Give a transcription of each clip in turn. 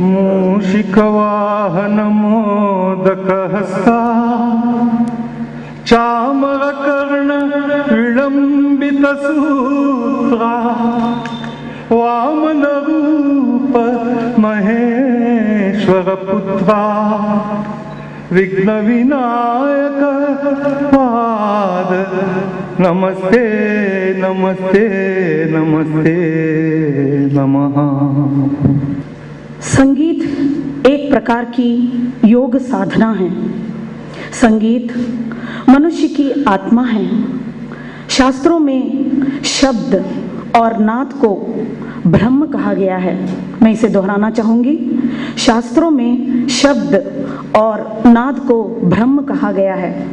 मूषिकवाहनमोदकहस्ता चामरकर्ण विलम्बितसूत्रा वामनरूप महेश्वरपुत्रा विघ्नविनायक पाद नमस्ते नमस्ते नमस्ते नमः। संगीत एक प्रकार की योग साधना है। संगीत मनुष्य की आत्मा है। शास्त्रों में शब्द और नाद को ब्रह्म कहा गया है। मैं इसे दोहराना चाहूंगी। शास्त्रों में शब्द और नाद को ब्रह्म कहा गया है।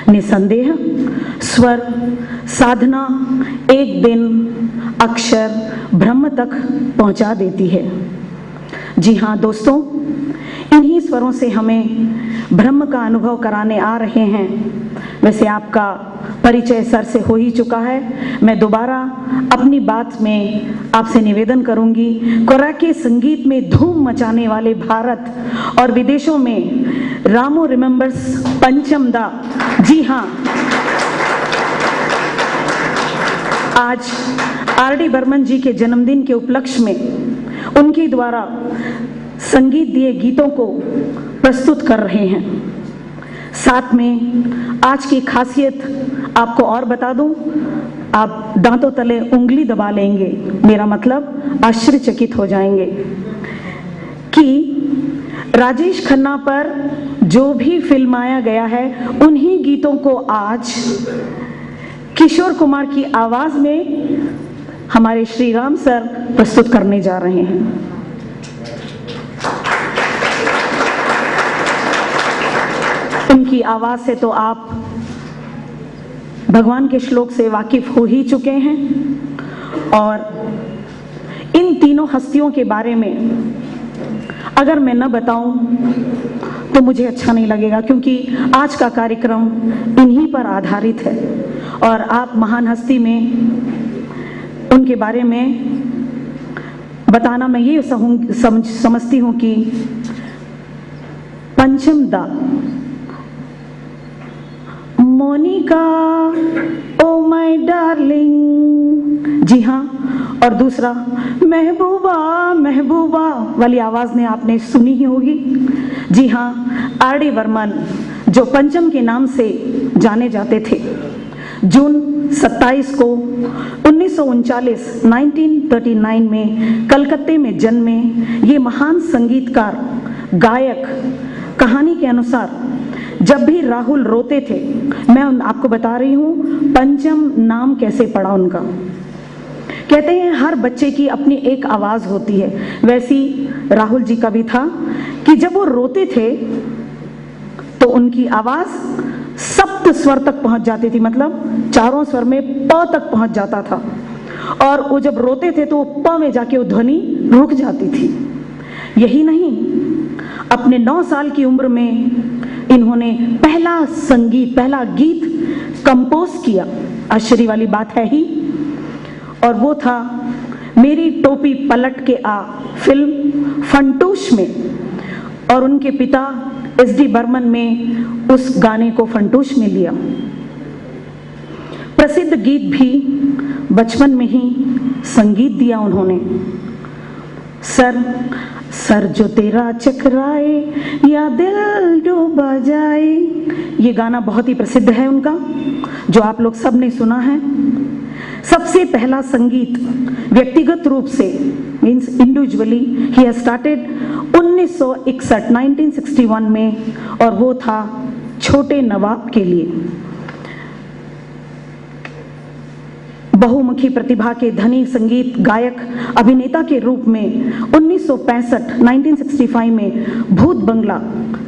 निसंदेह स्वर साधना एक दिन अक्षर ब्रह्म तक पहुंचा देती है। जी हाँ दोस्तों, इन्हीं स्वरों से हमें ब्रह्म का अनुभव कराने आ रहे हैं। वैसे आपका परिचय सर से हो ही चुका है। मैं दोबारा अपनी बात में आपसे निवेदन करूंगी, कोराके संगीत में धूम मचाने वाले भारत और विदेशों में रामो रिमेंबर्स पंचम दा। जी हाँ, आज आर.डी. बर्मन जी के जन्मदिन के उपलक्ष्य में उनके द्वारा संगीत दिए गीतों को प्रस्तुत कर रहे हैं। साथ में आज की खासियत आपको और बता दूं, आप दांतों तले उंगली दबा लेंगे, मेरा मतलब आश्चर्यचकित हो जाएंगे कि राजेश खन्ना पर जो भी फिल्माया गया है उन्हीं गीतों को आज किशोर कुमार की आवाज में हमारे श्री राम सर प्रस्तुत करने जा रहे हैं। उनकी आवाज से तो आप भगवान के श्लोक से वाकिफ हो ही चुके हैं और इन तीनों हस्तियों के बारे में अगर मैं न बताऊं तो मुझे अच्छा नहीं लगेगा, क्योंकि आज का कार्यक्रम इन्हीं पर आधारित है और आप महान हस्ती में उनके बारे में बताना मैं ये समझती हूँ कि पंचम दा मोनिका ओ माय डार्लिंग। जी हाँ, और दूसरा महबूबा महबूबा वाली आवाज ने आपने सुनी ही होगी। जी हाँ, आर.डी. बर्मन जो पंचम के नाम से जाने जाते थे, जून 27 को 1939 में कलकत्ते में जन्मे ये महान संगीतकार गायक। कहानी के अनुसार जब भी राहुल रोते थे, मैं आपको बता रही हूँ पंचम नाम कैसे पड़ा उनका। कहते हैं हर बच्चे की अपनी एक आवाज होती है, वैसी राहुल जी का भी था कि जब वो रोते थे तो उनकी आवाज सप्त स्वर तक पहुंच जाती थी, मतलब चारों स्वर में प तक पहुंच जाता था। और वो जब रोते थे तो वो प में जाके वो ध्वनि रुक जाती थी। यही नहीं, अपने 9 साल की उम्र में इन्होंने पहला गीत कंपोज किया। आश्चर्य वाली बात है ही, और वो था मेरी टोपी पलट के आ फिल्म फंटूश में, और उनके पिता एस.डी. बर्मन में उस गाने को फंटूश में लिया। प्रसिद्ध गीत भी बचपन में ही संगीत दिया उन्होंने। सर जो तेरा चकराए या दिल डूबा जाए, ये गाना बहुत ही प्रसिद्ध है उनका, जो आप लोग सब ने सुना है। सबसे पहला संगीत व्यक्तिगत रूप से means individually he has started 1961 में, और वो था छोटे नवाब के लिए। बहुमुखी प्रतिभा के धनी संगीत गायक अभिनेता के रूप में 1965 में भूत बंगला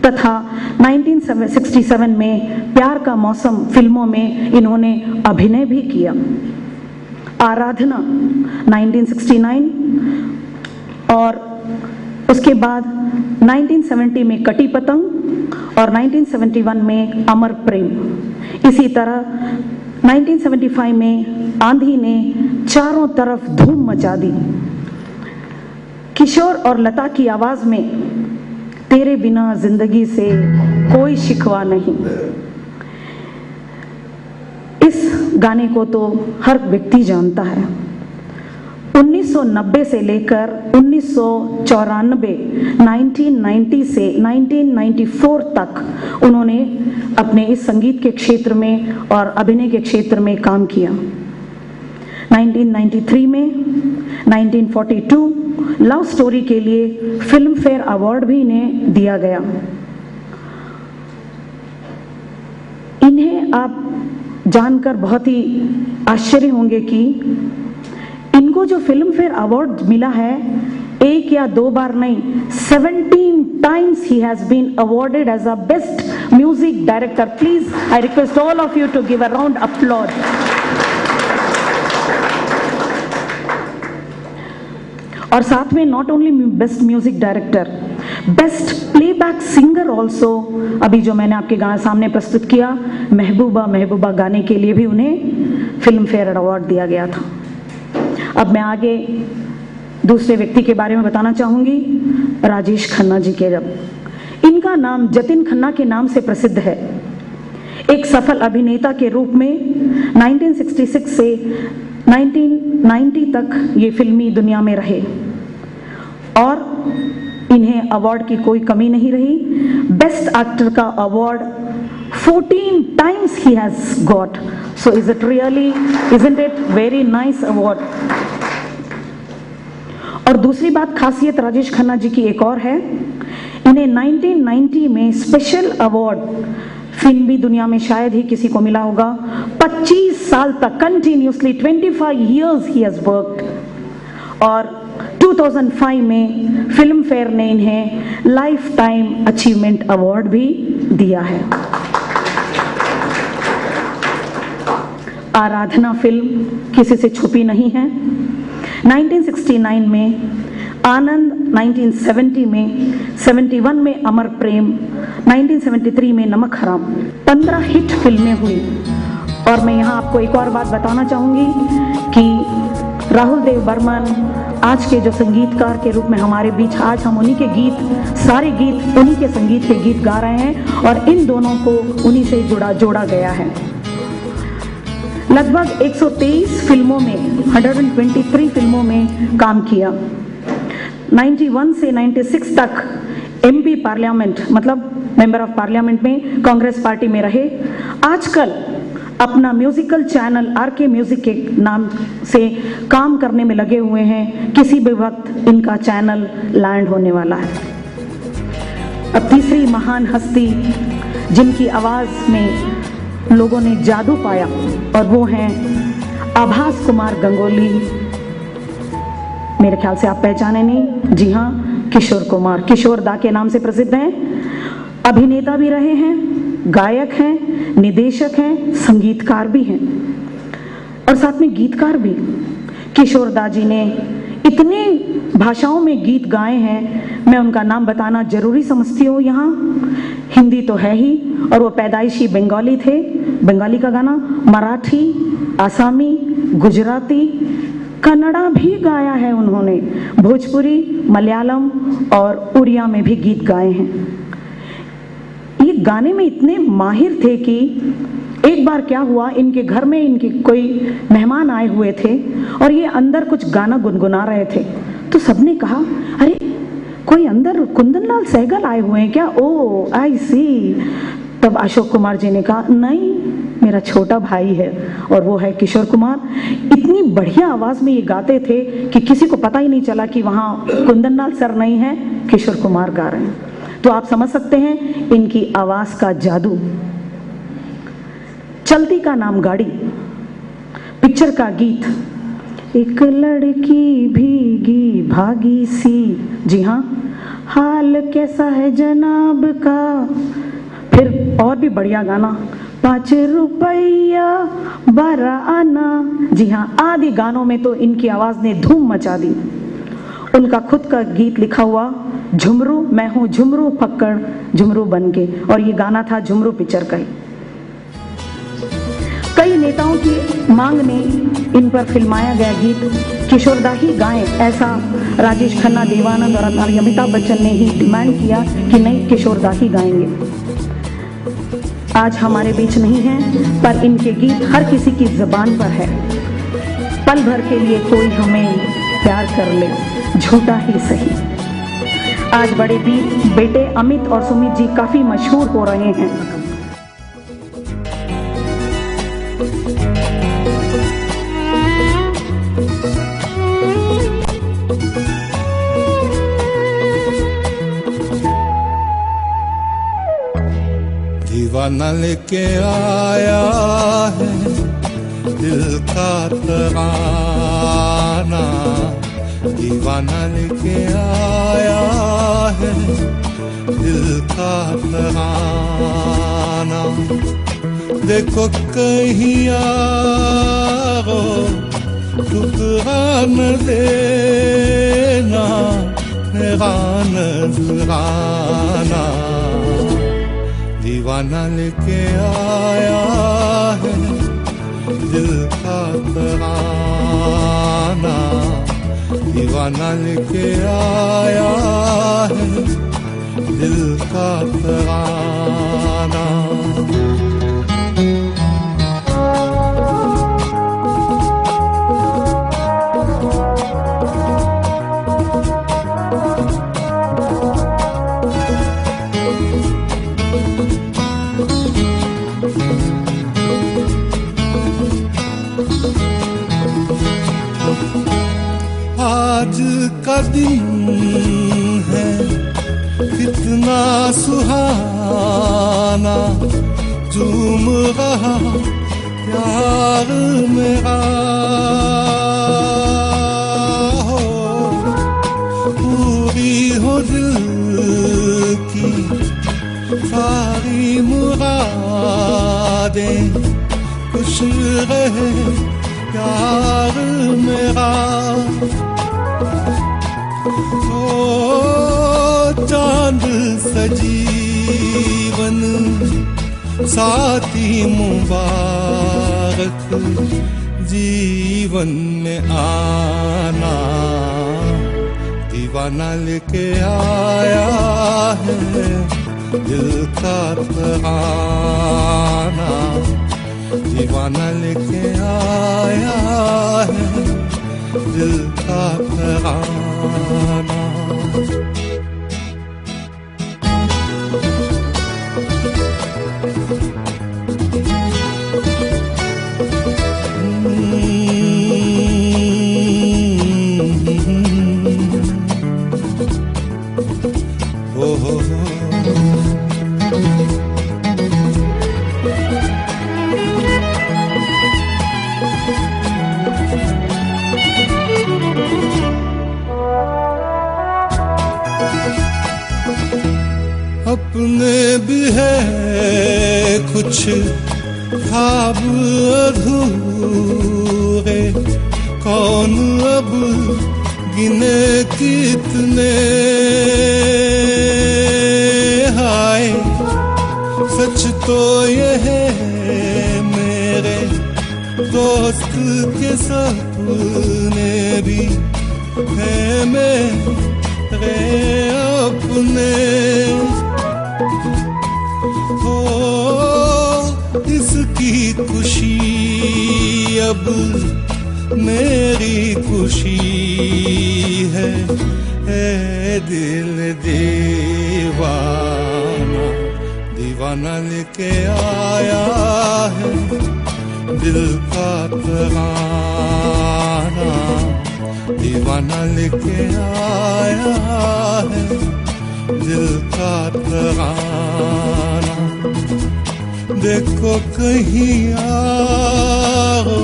तथा 1967 में प्यार का मौसम फिल्मों में इन्होंने अभिनय भी किया। आराधना 1969 और उसके बाद 1970 में कटी पतंग और 1971 में अमर प्रेम। इसी तरह 1975 में आंधी ने चारों तरफ धूम मचा दी। किशोर और लता की आवाज में तेरे बिना जिंदगी से कोई शिकवा नहीं। इस गाने को तो हर व्यक्ति जानता है। 1990 से लेकर 1994, 1990 से 1994 तक उन्होंने अपने इस संगीत के क्षेत्र में और अभिनय के क्षेत्र में काम किया। 1993 में 1942 लव स्टोरी के लिए फिल्म फेयर अवार्ड भी इन्हें दिया गया। इन्हें आप जानकर बहुत ही आश्चर्य होंगे कि इनको जो फिल्म फेयर अवार्ड मिला है, एक या दो बार नहीं, 17 times he has been awarded as a best music director. Please, I request all of you to give a round applause. और साथ में not only best music director, best playback singer also. अभी जो मैंने आपके गाने सामने प्रस्तुत किया, महबूबा महबूबा गाने के लिए भी उन्हें फिल्म फेयर अवार्ड दिया गया था। अब मैं आगे दूसरे व्यक्ति के बारे में बताना चाहूंगी, राजेश खन्ना जी के। जब इनका नाम जतिन खन्ना के नाम से प्रसिद्ध है। एक सफल अभिनेता के रूप में 1966 से 1990 तक ये फिल्मी दुनिया में रहे और इन्हें अवार्ड की कोई कमी नहीं रही। बेस्ट एक्टर का award 14 times he has got. So is it really, isn't it very nice award? और दूसरी बात, खासियत राजेश खन्ना जी की एक और है, इन्हें 1990 में स्पेशल अवार्ड फिल्मी दुनिया में शायद ही किसी को मिला होगा। 25 साल तक continuously 25 years he has worked। और 2005 में फिल्म फेयर ने इन्हें लाइफ टाइम अचीवमेंट अवार्ड भी दिया है। आराधना फिल्म किसी से छुपी नहीं है। 1969 में आनंद, 1970 में, 71 में अमर प्रेम, 1973 में नमक हराम, 15 हिट फिल्में हुई। और मैं यहाँ आपको एक और बात बताना चाहूँगी कि राहुल देव बर्मन आज के जो संगीतकार के रूप में हमारे बीच, आज हम उन्हीं के गीत, सारे गीत उन्हीं के संगीत के गीत गा रहे हैं और इन दोनों को उन्हीं से जोड़ा गया है। लगभग 123 फिल्मों में, 123 फिल्मों में काम किया। 91 से 96 तक एमपी पार्लियामेंट, मतलब मेंबर ऑफ पार्लियामेंट में कांग्रेस पार्टी में रहे। आजकल अपना म्यूजिकल चैनल आरके म्यूजिक के नाम से काम करने में लगे हुए हैं। किसी भी वक्त इनका चैनल लैंड होने वाला है। अब तीसरी महान हस्ती जिनकी आवाज में लोगों ने जादू पाया और वो हैं आभास कुमार गंगोली। मेरे ख्याल से आप पहचाने नहीं, जी हाँ, किशोर कुमार, किशोर दा के नाम से प्रसिद्ध हैं। अभिनेता भी रहे हैं, गायक हैं, निदेशक हैं, संगीतकार भी हैं और साथ में गीतकार भी। किशोर दा जी ने इतने भाषाओं में गीत गाए हैं, मैं उनका नाम बताना जरूरी समझती हूँ यहाँ। हिंदी तो है ही, और वो पैदाइशी बंगाली थे। बंगाली का गाना, मराठी, आसामी, गुजराती, कन्नड़ा भी गाया है उन्होंने, भोजपुरी, मलयालम और उड़िया में भी गीत गाए हैं। ये गाने में इतने माहिर थे कि एक बार क्या हुआ, इनके घर में इनके कोई मेहमान आए हुए थे और ये अंदर कुछ गाना गुनगुना रहे थे। तो सबने कहा, अरे कोई अंदर कुंदन लाल सहगल आए हुए हैं क्या? ओ आई सी। तब अशोक कुमार जी ने कहा, नहीं, मेरा छोटा भाई है और वो है किशोर कुमार। इतनी बढ़िया आवाज में ये गाते थे कि किसी को पता ही नहीं चला कि वहाँ कुंदन लाल सर नहीं है, किशोर कुमार गा रहे हैं। तो आप समझ सकते हैं इनकी आवाज का जादू। चलती का नाम गाड़ी पिक्चर का गीत, एक लड़की भीगी भागी सी, जी हाँ, हाल कैसा है जनाब का। फिर और भी बढ़िया गाना, 5 रुपया 12 आना, जी हाँ, आदि गानों में तो इनकी आवाज ने धूम मचा दी। उनका खुद का गीत लिखा हुआ, झुमरू मैं हूँ झुमरू फक्कड़ झुमरू बन के, और ये गाना था झुमरू पिक्चर का ही। कई नेताओं की मांग ने इन पर फिल्माया गया गीत किशोरदा ही गाएं, ऐसा राजेश खन्ना, देवानंद और अमिताभ बच्चन ने ही डिमांड किया कि नहीं, किशोरदा ही गाएंगे। आज हमारे बीच नहीं हैं, पर इनके गीत हर किसी की जुबान पर है। पल भर के लिए कोई हमें प्यार कर ले, झूठा ही सही। आज बड़े बेटे अमित और सुमित जी काफी मशहूर हो रहे हैं। दीवाना लेके आया है दिल का तराना, दीवाना लेके आया है दिल का तराना। देखो कहीं आओ ठुकरा न देना मेरा नजराना। दीवाना लेके आया है दिल का तराना, दीवाना लेके आया है दिल का तराना। आज का दिन है कितना सुहाना, झूम रहा प्यार मेरा हो। पूरी हो दिल की सारी मुरादें, खुश रहे प्यार मेरा। चांद सजीवन साथी मुबारक जीवन में आना। दीवाना लेके आया है दिल का तराना, दीवाना लेके आया है दिल का तराना। अपने भी है कुछ ख्वाब अधूरे, कौन अब गिने कितने हाय। सच तो ये है मेरे दोस्त के सपने भी है मेरे अपने। इसकी खुशी अब मेरी खुशी है, दिल दीवाना। दीवाना लेके आया है दिल का तराना, दीवाना लेके आया है दिल का तराना। देखो कहीं आओ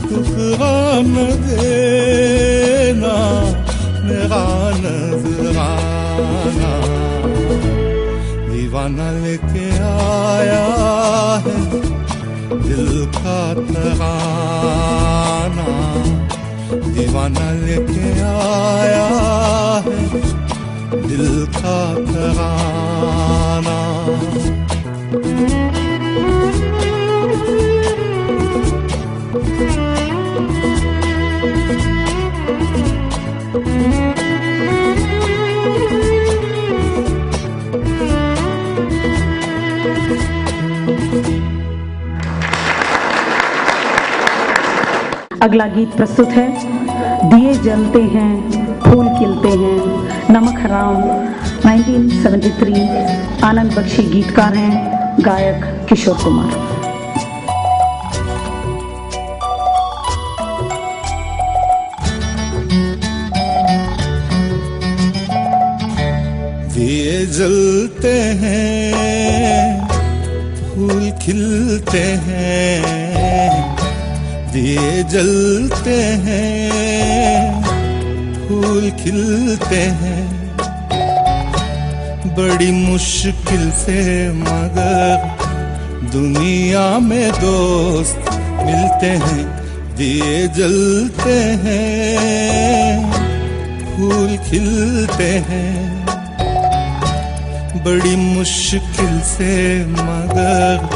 ठुकरा न देना मेरा नजराना। दीवाना लेके आया है दिल का तराना, दीवाना लेके आया है दिल का तराना। अगला गीत प्रस्तुत है, दिए जलते हैं फूल खिलते हैं, नमक हराम 1973। आनंद बख्शी गीतकार हैं, गायक किशोर कुमार। दिए जलते हैं फूल खिलते हैं, दिए जलते हैं फूल खिलते हैं, बड़ी मुश्किल से मगर दुनिया में दोस्त मिलते हैं। दिए जलते हैं फूल खिलते हैं, बड़ी मुश्किल से मगर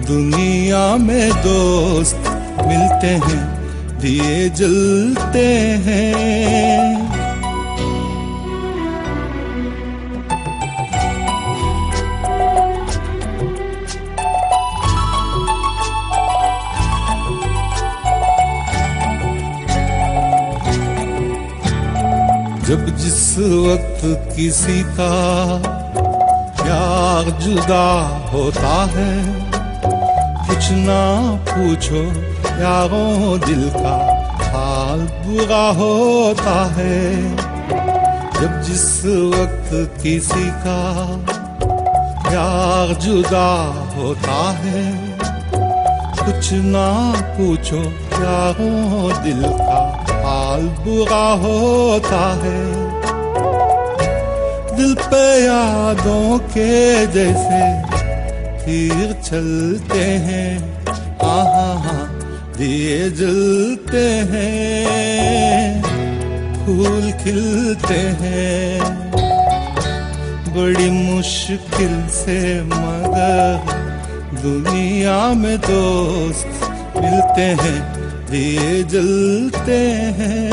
दुनिया में दोस्त मिलते हैं। दिए जलते हैं। जब जिस वक्त किसी का प्यार जुदा होता है, कुछ ना पूछो यारों दिल का हाल बुरा होता है। जब जिस वक्त किसी का प्यार जुदा होता है, कुछ ना पूछो यारों दिल का हाल बुरा होता है। दिल पे यादों के जैसे तीर चलते हैं, आहा दिए जलते हैं फूल खिलते हैं, बड़ी मुश्किल से मगर दुनिया में दोस्त मिलते हैं। दिए जलते हैं।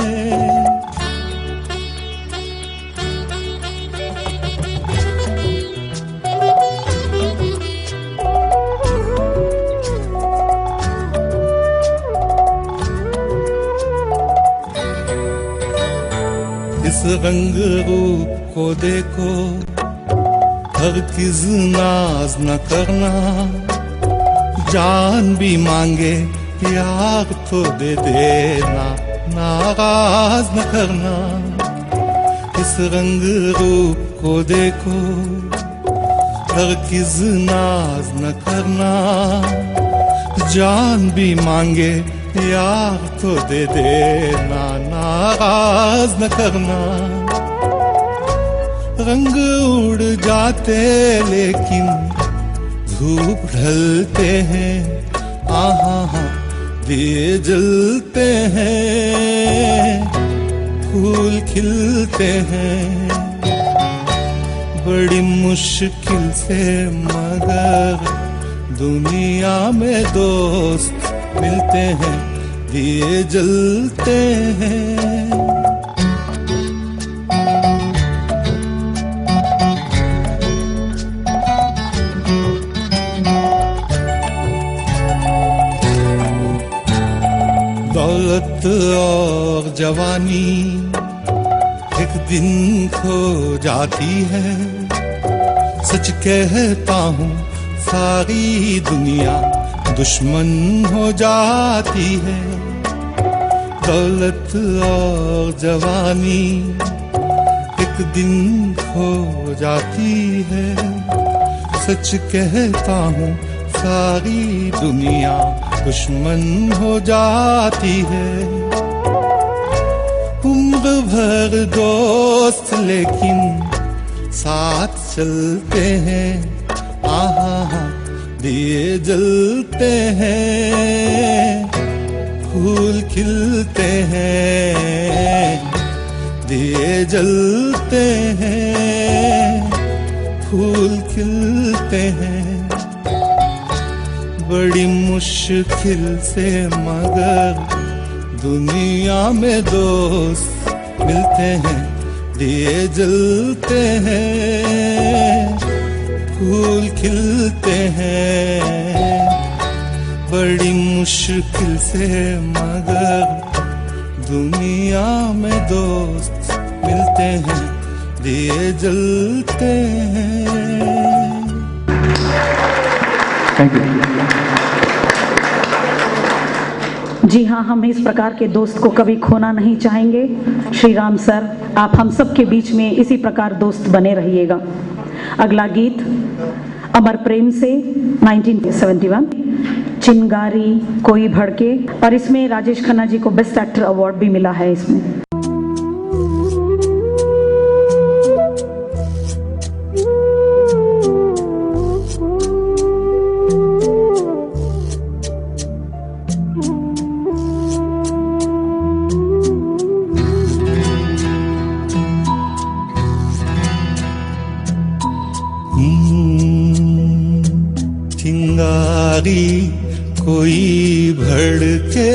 इस रंग रूप को देखो, हरगिज़ नाज न करना, जान भी मांगे प्यार तो दे देना, नाराज न करना। इस रंग रूप को देखो, हरगिज़ नाज न करना, जान भी मांगे यार तो दे देना, नाराज न करना। रंग उड़ जाते लेकिन धूप ढलते हैं, आहा दिए जलते हैं फूल खिलते हैं, बड़ी मुश्किल से मगर दुनिया में दोस्त मिलते हैं। दिए जलते हैं। दौलत और जवानी एक दिन खो जाती है, सच कहता हूँ सारी दुनिया दुश्मन हो जाती है। दौलत और जवानी एक दिन खो जाती है, सच कहता हूँ सारी दुनिया दुश्मन हो जाती है। उम्र भर दोस्त लेकिन साथ चलते हैं, आहा दिए जलते हैं फूल खिलते हैं, दिए जलते हैं फूल खिलते हैं, बड़ी मुश्किल से मगर दुनिया में दोस्त मिलते हैं। दिए जलते हैं फूल खिलते हैं, बड़ी मुश्किल से मगर दुनिया में दोस्त मिलते हैं, दिए जलते हैं। Thank you. जी हाँ, हम इस प्रकार के दोस्त को कभी खोना नहीं चाहेंगे। श्री राम सर, आप हम सब के बीच में इसी प्रकार दोस्त बने रहिएगा। अगला गीत अमर प्रेम से 1971, चिंगारी कोई भड़के, और इसमें राजेश खन्ना जी को बेस्ट एक्टर अवार्ड भी मिला है इसमें। चिंगारी कोई भड़के,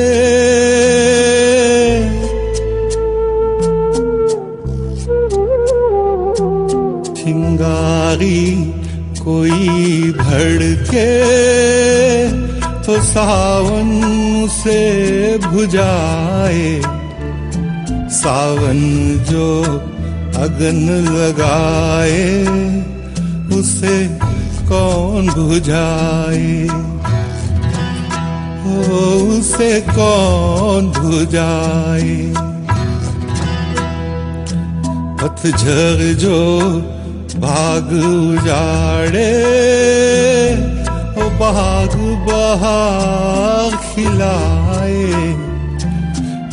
चिंगारी कोई भड़के तो सावन उसे बुझाए, सावन जो अगन लगाए उसे कौन बुझाए, ओ उसे कौन बुझाए। पतझड़ जो बाग उजाड़े, ओ बाग बहार खिलाए,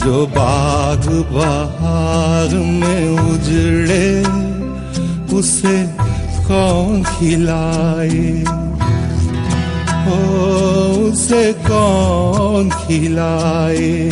जो बाग बहार में उजड़े उसे कौन खिलाए, ओ उसे कौन खिलाए।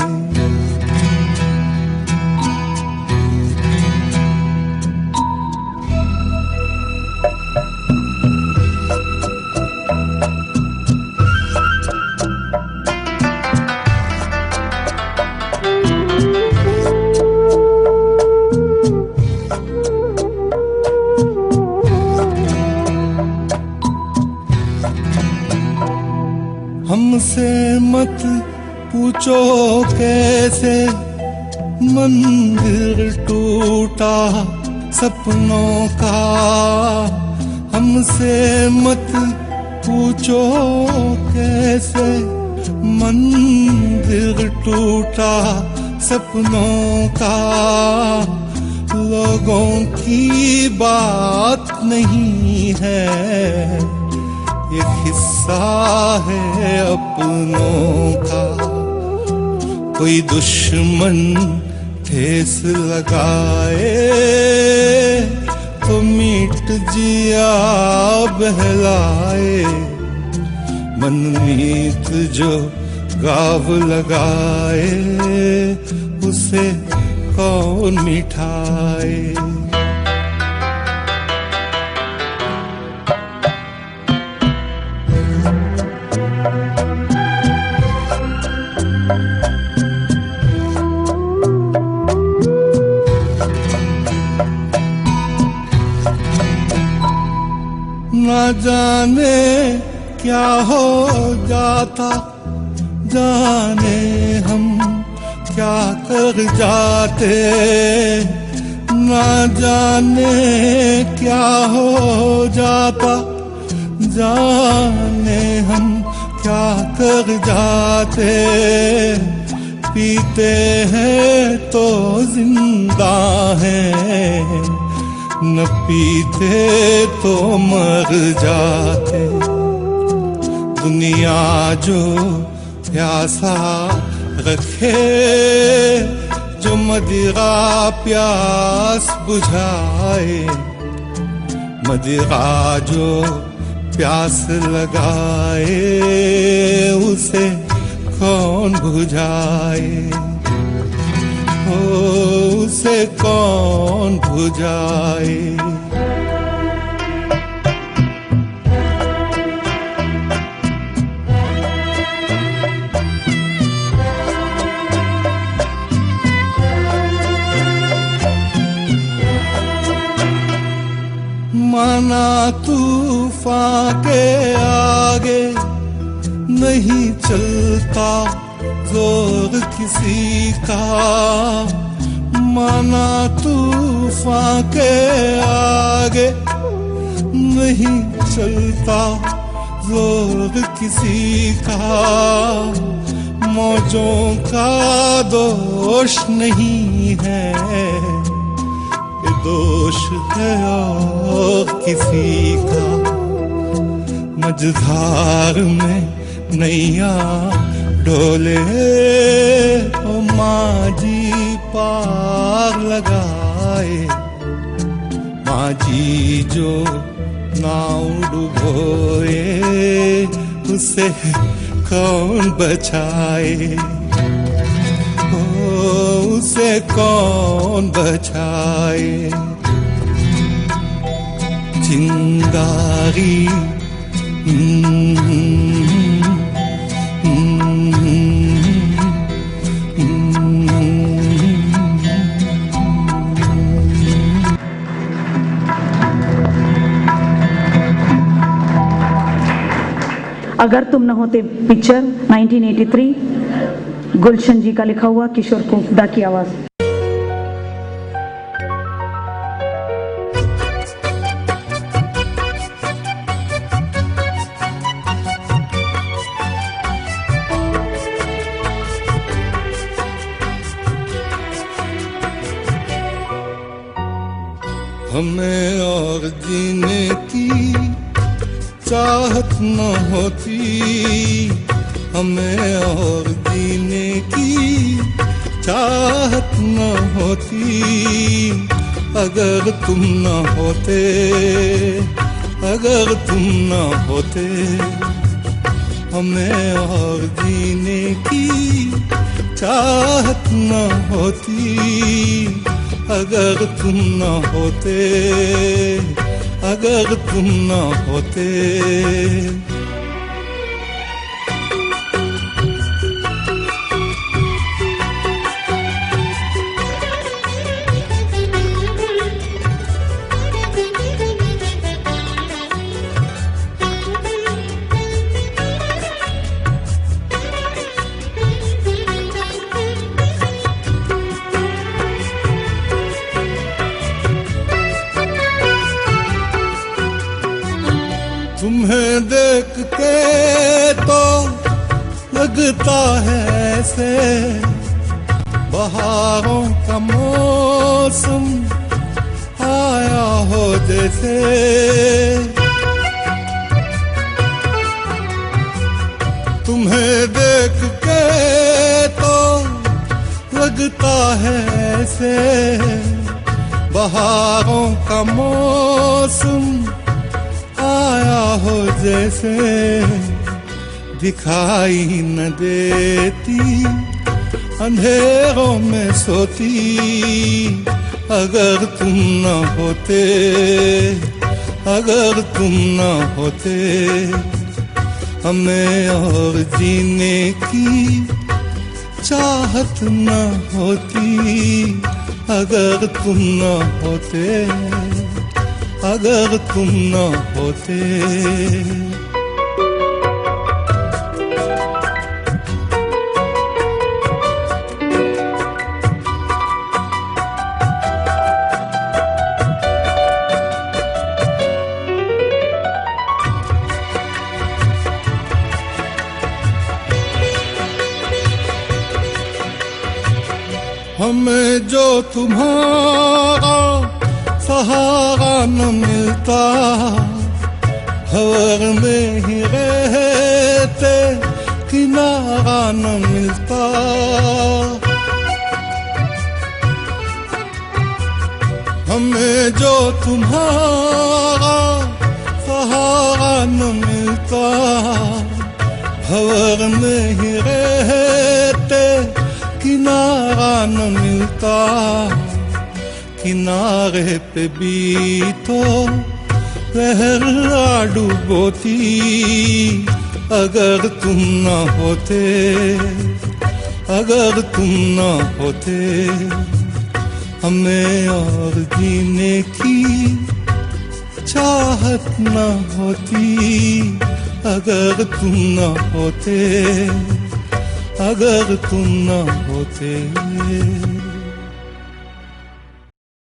हमसे मत पूछो कैसे मंदिर टूटा सपनों का, हमसे मत पूछो कैसे मंदिर टूटा सपनों का। लोगों की बात नहीं है, ये किस्सा है अपनों का। कोई दुश्मन ठेस लगाए तो मीट जिया बहलाए, मनमीत जो गाव लगाए उसे कौन मिठाए। ना जाने क्या हो जाता, जाने हम क्या कर जाते। ना जाने क्या हो जाता, जाने हम क्या कर जाते। पीते हैं तो जिंदा हैं, न पीते तो मर जाते। दुनिया जो प्यासा रखे, जो मदिरा प्यास बुझाए, मदिरा जो प्यास लगाए उसे कौन बुझाए, उसे कौन बुझाए। माना तूफान के आगे नहीं चलता जोर किसी का, माना तूफान के आगे नहीं चलता जोर किसी का, मौजों का दोष नहीं है, ये दोष है और किसी का। मझधार में नैया डोले ओ माझी पार लगाए, माझी जो नाव डुबोए उसे कौन बचाए, ओ उसे कौन बचाए। चिंगारी अगर तुम न होते पिक्चर 1983, गुलशन जी का लिखा हुआ, किशोर कुमार की आवाज। हमें और जीने की चाहत न होती, हमें और जीने की चाहत न होती, अगर तुम न होते, अगर तुम न होते। हमें और जीने की चाहत न होती, अगर तुम न होते, अगर तुम न होते। तुम्हें देख के तो लगता है ऐसे बहारों का मौसम आया हो जैसे, तुम्हें देख के तो लगता है ऐसे बहारों का मौसम आया हो जैसे, दिखाई न देती अंधेरों में सोती, अगर तुम न होते, अगर तुम न होते। हमें और जीने की चाहत न होती, अगर तुम न होते, अगर तुम न होते। हमें जो तुम्हारा सहारा न मिलता, भंवर में ही रहते किनारा न मिलता। हमें जो तुम्हारा सहारा न मिलता, भंवर में ही रहते किनारा न मिलता। किनारे पे भी तो लहर डुबोती, अगर तुम न होते, अगर तुम न होते। हमें और जीने की चाहत न होती, अगर तुम न होते, अगर तुम न होते।